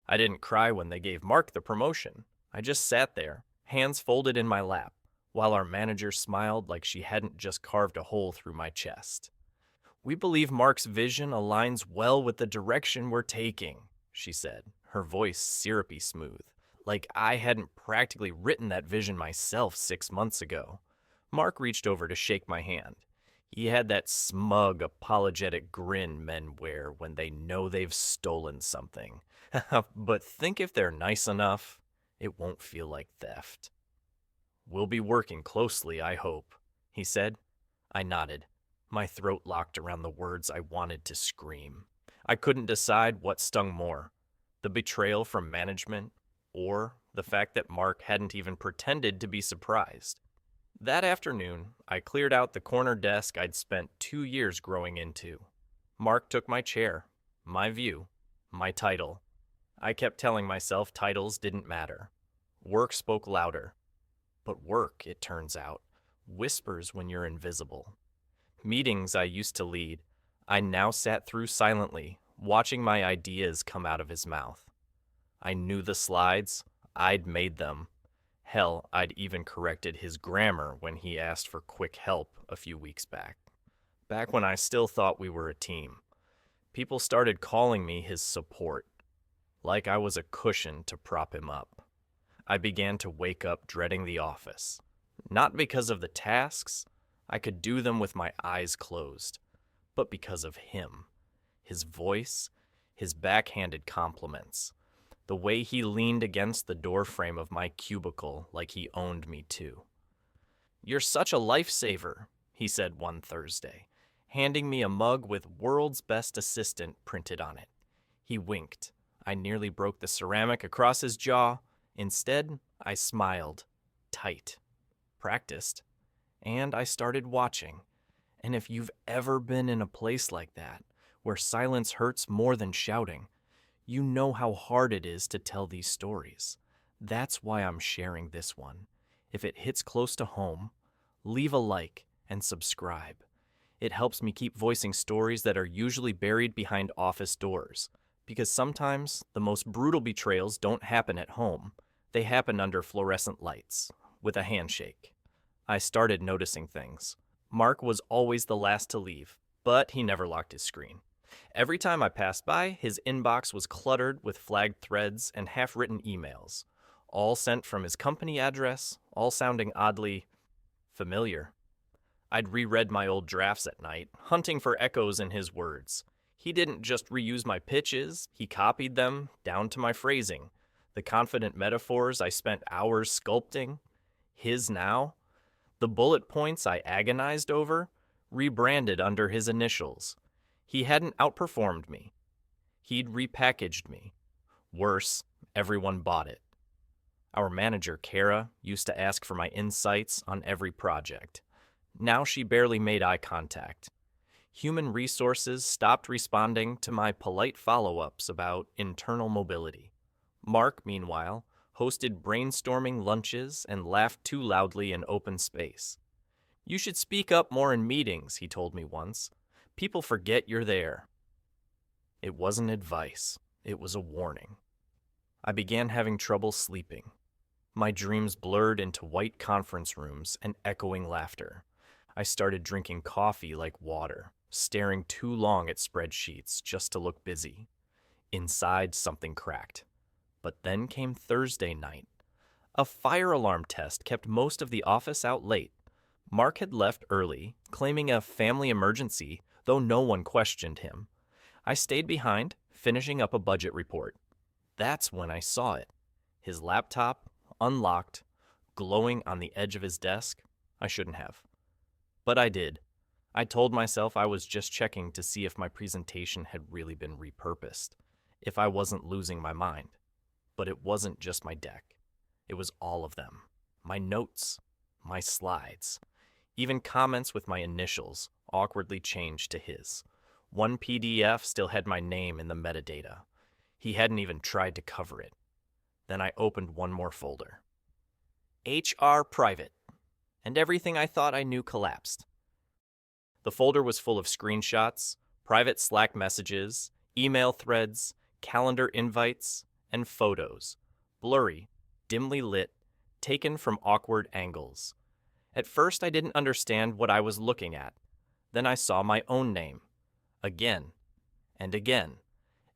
I didn't cry when they gave Mark the promotion. I just sat there, hands folded in my lap, while our manager smiled like she hadn't just carved a hole through my chest. "We believe Mark's vision aligns well with the direction we're taking," she said, her voice syrupy smooth, like I hadn't practically written that vision myself 6 months ago. Mark reached over to shake my hand. He had that smug, apologetic grin men wear when they know they've stolen something. But think if they're nice enough, it won't feel like theft. "We'll be working closely, I hope," he said. I nodded. My throat locked around the words I wanted to scream. I couldn't decide what stung more, the betrayal from management or the fact that Mark hadn't even pretended to be surprised. That afternoon, I cleared out the corner desk I'd spent 2 years growing into. Mark took my chair, my view, my title. I kept telling myself titles didn't matter. Work spoke louder. But work, it turns out, whispers when you're invisible. Meetings I used to lead, I now sat through silently, watching my ideas come out of his mouth. I knew the slides, I'd made them. Hell, I'd even corrected his grammar when he asked for quick help a few weeks back. Back when I still thought we were a team. People started calling me his support, like I was a cushion to prop him up. I began to wake up dreading the office. Not because of the tasks, I could do them with my eyes closed, but because of him. His voice, his backhanded compliments, the way he leaned against the doorframe of my cubicle like he owned me too. "You're such a lifesaver," he said one Thursday, handing me a mug with "World's Best Assistant" printed on it. He winked. I nearly broke the ceramic across his jaw. Instead, I smiled. Tight. Practiced. And I started watching. And if you've ever been in a place like that, where silence hurts more than shouting, you know how hard it is to tell these stories. That's why I'm sharing this one. If it hits close to home, leave a like and subscribe. It helps me keep voicing stories that are usually buried behind office doors, because sometimes the most brutal betrayals don't happen at home. They happen under fluorescent lights, with a handshake. I started noticing things. Mark was always the last to leave, but he never locked his screen. Every time I passed by, his inbox was cluttered with flagged threads and half-written emails, all sent from his company address, all sounding oddly familiar. I'd reread my old drafts at night, hunting for echoes in his words. He didn't just reuse my pitches, he copied them down to my phrasing. The confident metaphors I spent hours sculpting, his now. The bullet points I agonized over, rebranded under his initials. He hadn't outperformed me. He'd repackaged me. Worse, everyone bought it. Our manager, Kara, used to ask for my insights on every project. Now she barely made eye contact. Human resources stopped responding to my polite follow-ups about internal mobility. Mark, meanwhile, hosted brainstorming lunches and laughed too loudly in open space. "You should speak up more in meetings," he told me once. "People forget you're there." It wasn't advice. It was a warning. I began having trouble sleeping. My dreams blurred into white conference rooms and echoing laughter. I started drinking coffee like water, staring too long at spreadsheets just to look busy. Inside, something cracked. But then came Thursday night. A fire alarm test kept most of the office out late. Mark had left early, claiming a family emergency, though no one questioned him. I stayed behind, finishing up a budget report. That's when I saw it. His laptop, unlocked, glowing on the edge of his desk. I shouldn't have. But I did. I told myself I was just checking to see if my presentation had really been repurposed, if I wasn't losing my mind. But it wasn't just my deck. It was all of them. My notes, my slides, even comments with my initials awkwardly changed to his. One PDF still had my name in the metadata. He hadn't even tried to cover it. Then I opened one more folder. HR Private. And everything I thought I knew collapsed. The folder was full of screenshots, private Slack messages, email threads, calendar invites, and photos, blurry, dimly lit, taken from awkward angles. At first, I didn't understand what I was looking at. Then I saw my own name. Again and again.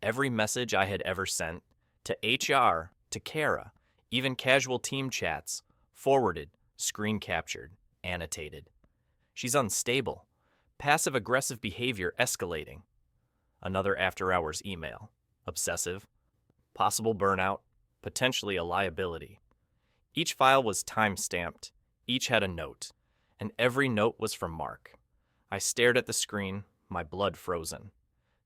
Every message I had ever sent, to HR, to Kara, even casual team chats, forwarded, screen captured, annotated. She's unstable. Passive-aggressive behavior escalating. Another after-hours email. Obsessive. Possible burnout. Potentially a liability. Each file was time-stamped. Each had a note. And every note was from Mark. I stared at the screen, my blood frozen.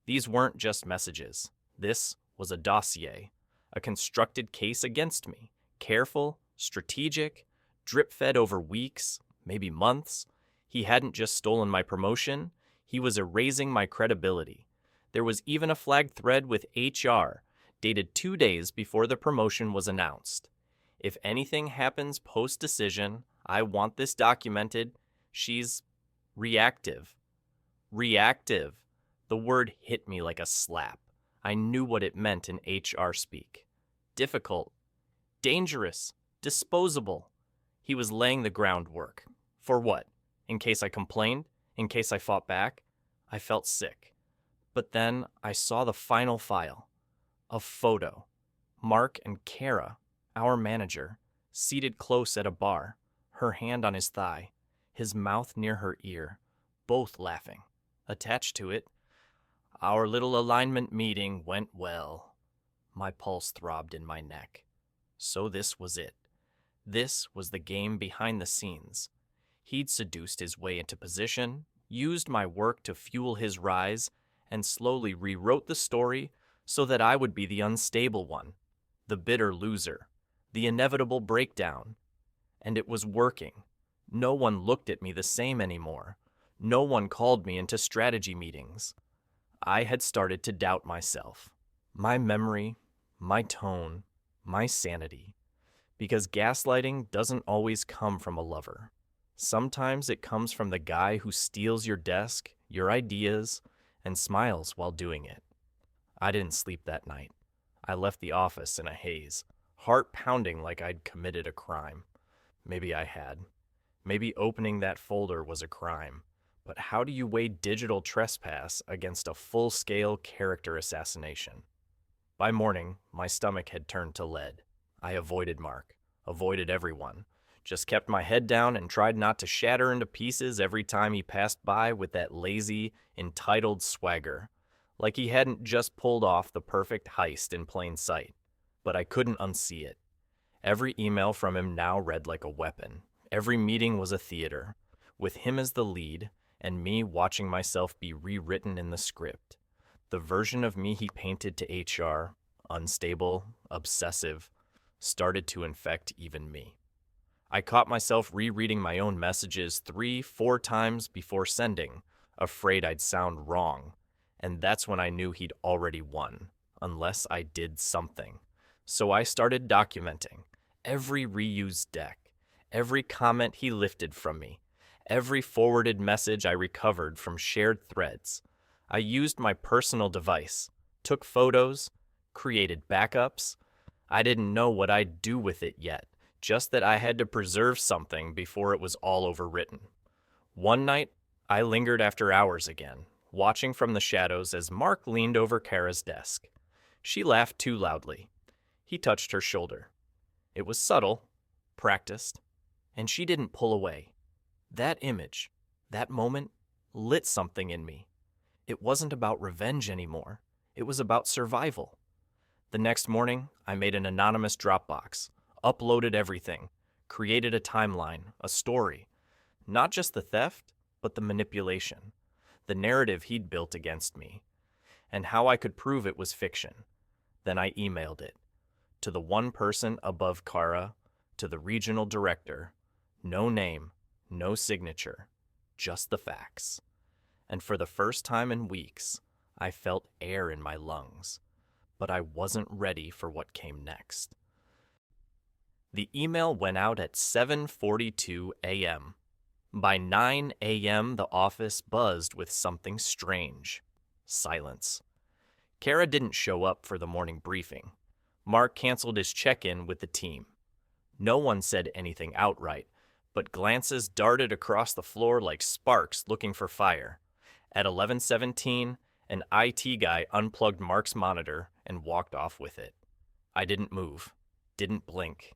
These weren't just messages. This was a dossier. A constructed case against me. Careful, strategic, drip-fed over weeks, maybe months. He hadn't just stolen my promotion, he was erasing my credibility. There was even a flagged thread with HR, dated 2 days before the promotion was announced. If anything happens post-decision, I want this documented. She's reactive. Reactive. The word hit me like a slap. I knew what it meant in HR speak. Difficult. Dangerous. Disposable. He was laying the groundwork. For what? In case I complained? In case I fought back? I felt sick. But then I saw the final file. A photo. Mark and Kara, our manager, seated close at a bar, her hand on his thigh, his mouth near her ear, both laughing. Attached to it, "Our little alignment meeting went well." My pulse throbbed in my neck. So this was it. This was the game behind the scenes. He'd seduced his way into position, used my work to fuel his rise, and slowly rewrote the story so that I would be the unstable one, the bitter loser, the inevitable breakdown. And it was working. No one looked at me the same anymore. No one called me into strategy meetings. I had started to doubt myself, my memory, my tone, my sanity. Because gaslighting doesn't always come from a lover. Sometimes it comes from the guy who steals your desk, your ideas, and smiles while doing it. I didn't sleep that night. I left the office in a haze, heart pounding like I'd committed a crime. Maybe I had. Maybe opening that folder was a crime. But how do you weigh digital trespass against a full-scale character assassination? By morning, my stomach had turned to lead. I avoided Mark, avoided everyone. Just kept my head down and tried not to shatter into pieces every time he passed by with that lazy, entitled swagger, like he hadn't just pulled off the perfect heist in plain sight. But I couldn't unsee it. Every email from him now read like a weapon. Every meeting was a theater, with him as the lead, and me watching myself be rewritten in the script. The version of me he painted to HR, unstable, obsessive, started to infect even me. I caught myself rereading my own messages 3-4 times before sending, afraid I'd sound wrong. And that's when I knew he'd already won, unless I did something. So I started documenting every reused deck, every comment he lifted from me, every forwarded message I recovered from shared threads. I used my personal device, took photos, created backups. I didn't know what I'd do with it yet. Just that I had to preserve something before it was all overwritten. One night, I lingered after hours again, watching from the shadows as Mark leaned over Kara's desk. She laughed too loudly. He touched her shoulder. It was subtle, practiced, and she didn't pull away. That image, that moment, lit something in me. It wasn't about revenge anymore. It was about survival. The next morning, I made an anonymous Dropbox, uploaded everything, created a timeline, a story. Not just the theft, but the manipulation, the narrative he'd built against me, and how I could prove it was fiction. Then I emailed it. To the one person above Kara, to the regional director. No name, no signature, just the facts. And for the first time in weeks, I felt air in my lungs. But I wasn't ready for what came next. The email went out at 7:42 a.m. By 9 a.m., the office buzzed with something strange. Silence. Kara didn't show up for the morning briefing. Mark canceled his check-in with the team. No one said anything outright, but glances darted across the floor like sparks looking for fire. At 11:17, an IT guy unplugged Mark's monitor and walked off with it. I didn't move, didn't blink,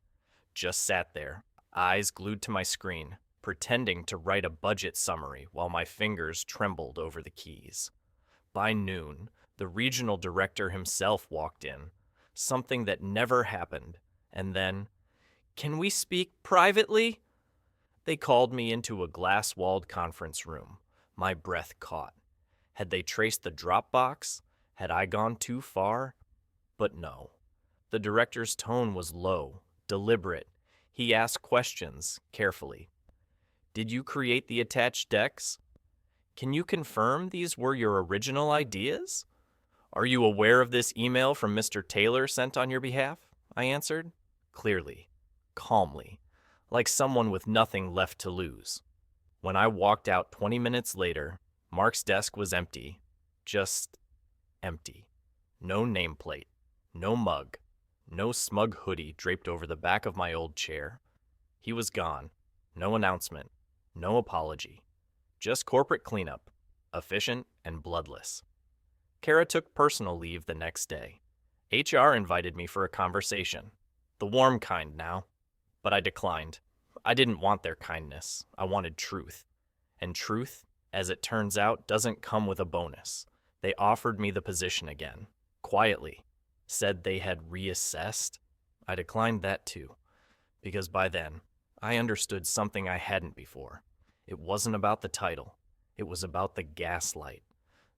just sat there, eyes glued to my screen, pretending to write a budget summary while my fingers trembled over the keys. By noon, the regional director himself walked in, something that never happened, and then, "Can we speak privately?" They called me into a glass-walled conference room. My breath caught. Had they traced the drop box? Had I gone too far? But no. The director's tone was low, deliberate. He asked questions, carefully. "Did you create the attached decks? Can you confirm these were your original ideas? Are you aware of this email from Mr. Taylor sent on your behalf?" I answered, clearly, calmly, like someone with nothing left to lose. When I walked out 20 minutes later, Mark's desk was empty. Just empty. No nameplate, no mug, no smug hoodie draped over the back of my old chair. He was gone. No announcement, no apology. Just corporate cleanup, efficient and bloodless. Kara took personal leave the next day. HR invited me for a conversation. The warm kind now. But I declined. I didn't want their kindness. I wanted truth. And truth, as it turns out, doesn't come with a bonus. They offered me the position again, quietly. Said they had reassessed. I declined that too, because by then, I understood something I hadn't before. It wasn't about the title. It was about the gaslight.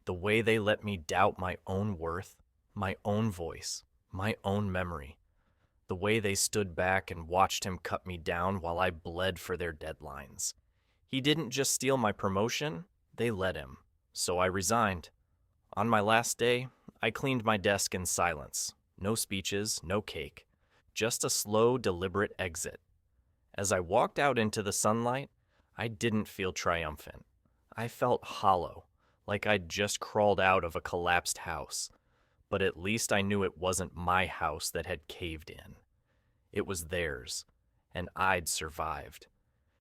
The way they let me doubt my own worth, my own voice, my own memory. The way they stood back and watched him cut me down while I bled for their deadlines. He didn't just steal my promotion, they let him. So I resigned. On my last day, I cleaned my desk in silence. No speeches, no cake. Just a slow, deliberate exit. As I walked out into the sunlight, I didn't feel triumphant. I felt hollow, like I'd just crawled out of a collapsed house. But at least I knew it wasn't my house that had caved in. It was theirs, and I'd survived.